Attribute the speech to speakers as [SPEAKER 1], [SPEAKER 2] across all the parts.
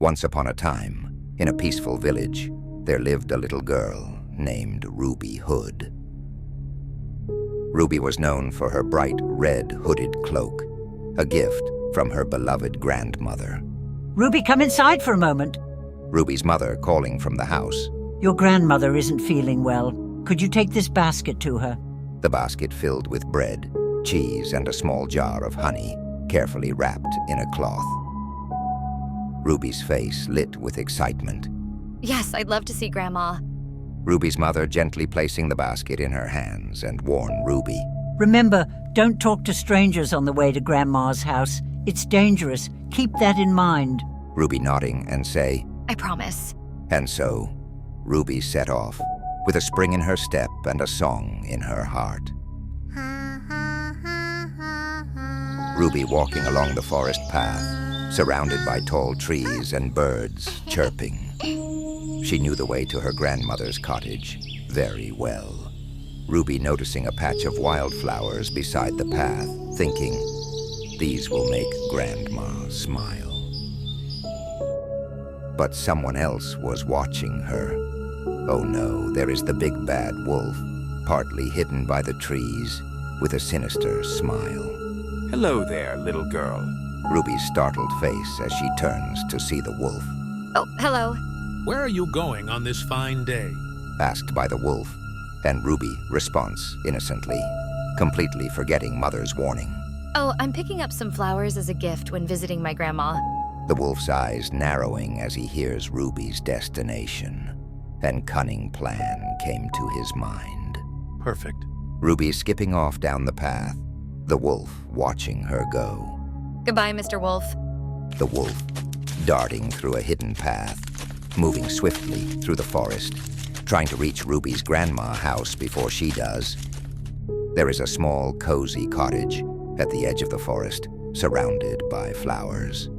[SPEAKER 1] Once upon a time, in a peaceful village, there lived a little girl named Ruby Hood. Ruby was known for her bright red hooded cloak, a gift from her beloved grandmother.
[SPEAKER 2] Ruby, come inside for a moment.
[SPEAKER 1] Ruby's mother calling from the house.
[SPEAKER 2] Your grandmother isn't feeling well. Could you take this basket to her?
[SPEAKER 1] The basket filled with bread, cheese, and a small jar of honey, carefully wrapped in a cloth. Ruby's face lit with excitement.
[SPEAKER 3] Yes, I'd love to see Grandma.
[SPEAKER 1] Ruby's mother gently placing the basket in her hands and warned Ruby.
[SPEAKER 2] Remember, don't talk to strangers on the way to Grandma's house. It's dangerous. Keep that in mind.
[SPEAKER 1] Ruby nodding and say,
[SPEAKER 3] I promise.
[SPEAKER 1] And so, Ruby set off, with a spring in her step and a song in her heart. Ruby walking along the forest path, surrounded by tall trees and birds chirping. She knew the way to her grandmother's cottage very well. Ruby noticing a patch of wildflowers beside the path, thinking, these will make Grandma smile. But someone else was watching her. Oh no, there is the big bad wolf, partly hidden by the trees, with a sinister smile.
[SPEAKER 4] Hello there, little girl.
[SPEAKER 1] Ruby's startled face as she turns to see the wolf.
[SPEAKER 3] Oh, hello.
[SPEAKER 5] Where are you going on this fine day?
[SPEAKER 1] Asked by the wolf, and Ruby responds innocently, completely forgetting Mother's warning.
[SPEAKER 3] Oh, I'm picking up some flowers as a gift when visiting my grandma.
[SPEAKER 1] The wolf's eyes narrowing as he hears Ruby's destination, and cunning plan came to his mind.
[SPEAKER 5] Perfect.
[SPEAKER 1] Ruby skipping off down the path, the wolf watching her go.
[SPEAKER 3] Goodbye, Mr. Wolf.
[SPEAKER 1] The wolf darting through a hidden path, moving swiftly through the forest, trying to reach Ruby's grandma house before she does. There is a small, cozy cottage at the edge of the forest, surrounded by flowers.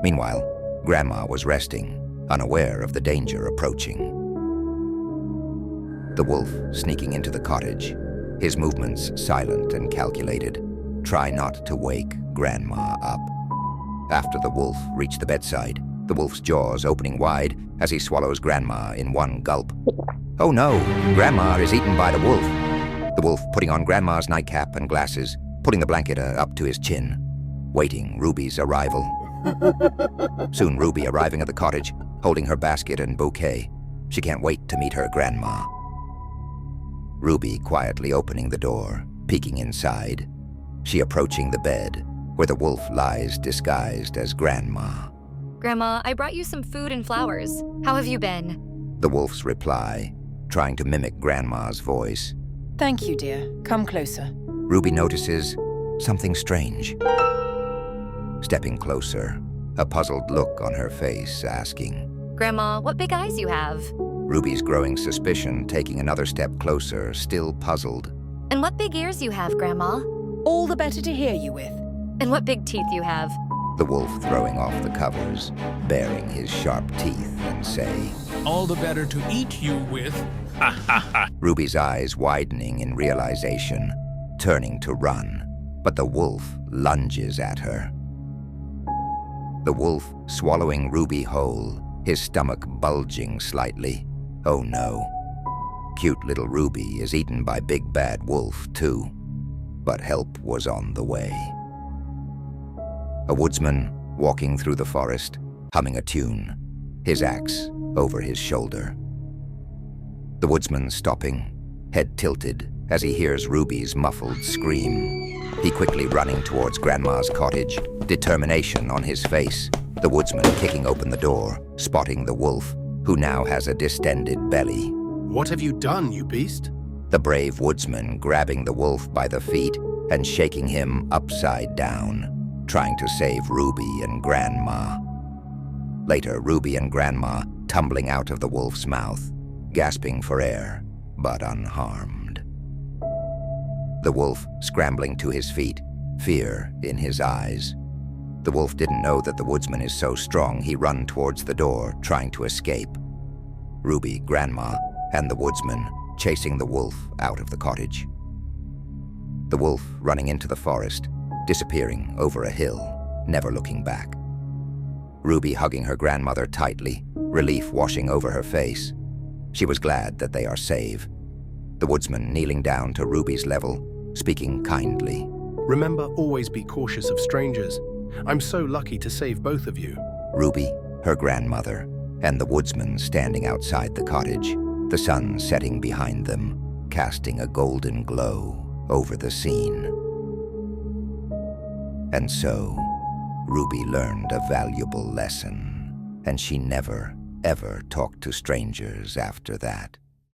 [SPEAKER 1] Meanwhile, Grandma was resting, unaware of the danger approaching. The wolf sneaking into the cottage, his movements silent and calculated. Try not to wake Grandma up. After the wolf reached the bedside, the wolf's jaws opening wide as he swallows Grandma in one gulp. Oh no, Grandma is eaten by the wolf. The wolf putting on Grandma's nightcap and glasses, pulling the blanket up to his chin, waiting Ruby's arrival. Soon Ruby arriving at the cottage, holding her basket and bouquet. She can't wait to meet her grandma. Ruby quietly opening the door, peeking inside. She approaching the bed, where the wolf lies disguised as Grandma.
[SPEAKER 3] Grandma, I brought you some food and flowers. How have you been?
[SPEAKER 1] The wolf's reply, trying to mimic Grandma's voice.
[SPEAKER 6] Thank you, dear. Come closer.
[SPEAKER 1] Ruby notices something strange. Stepping closer, a puzzled look on her face, asking,
[SPEAKER 3] Grandma, what big eyes you have.
[SPEAKER 1] Ruby's growing suspicion taking another step closer, still puzzled.
[SPEAKER 3] And what big ears you have, Grandma.
[SPEAKER 6] All the better to hear you with.
[SPEAKER 3] And what big teeth you have.
[SPEAKER 1] The wolf throwing off the covers, baring his sharp teeth and say,
[SPEAKER 5] All the better to eat you with. Ha ha ha.
[SPEAKER 1] Ruby's eyes widening in realization, turning to run, but the wolf lunges at her. The wolf swallowing Ruby whole, his stomach bulging slightly. Oh no. Cute little Ruby is eaten by Big Bad Wolf too, but help was on the way. A woodsman walking through the forest, humming a tune, his axe over his shoulder. The woodsman stopping, head tilted as he hears Ruby's muffled scream. He quickly running towards Grandma's cottage, determination on his face. The woodsman kicking open the door, spotting the wolf, who now has a distended belly.
[SPEAKER 7] What have you done, you beast?
[SPEAKER 1] The brave woodsman grabbing the wolf by the feet and shaking him upside down, trying to save Ruby and Grandma. Later, Ruby and Grandma tumbling out of the wolf's mouth, gasping for air, but unharmed. The wolf scrambling to his feet, fear in his eyes. The wolf didn't know that the woodsman is so strong he run towards the door, trying to escape. Ruby, Grandma, and the woodsman chasing the wolf out of the cottage. The wolf running into the forest, disappearing over a hill, never looking back. Ruby hugging her grandmother tightly, relief washing over her face. She was glad that they are safe. The woodsman kneeling down to Ruby's level, speaking kindly.
[SPEAKER 7] Remember, always be cautious of strangers. I'm so lucky to save both of you.
[SPEAKER 1] Ruby, her grandmother, and the woodsman standing outside the cottage, the sun setting behind them, casting a golden glow over the scene. And so, Ruby learned a valuable lesson, and she never, ever talked to strangers after that.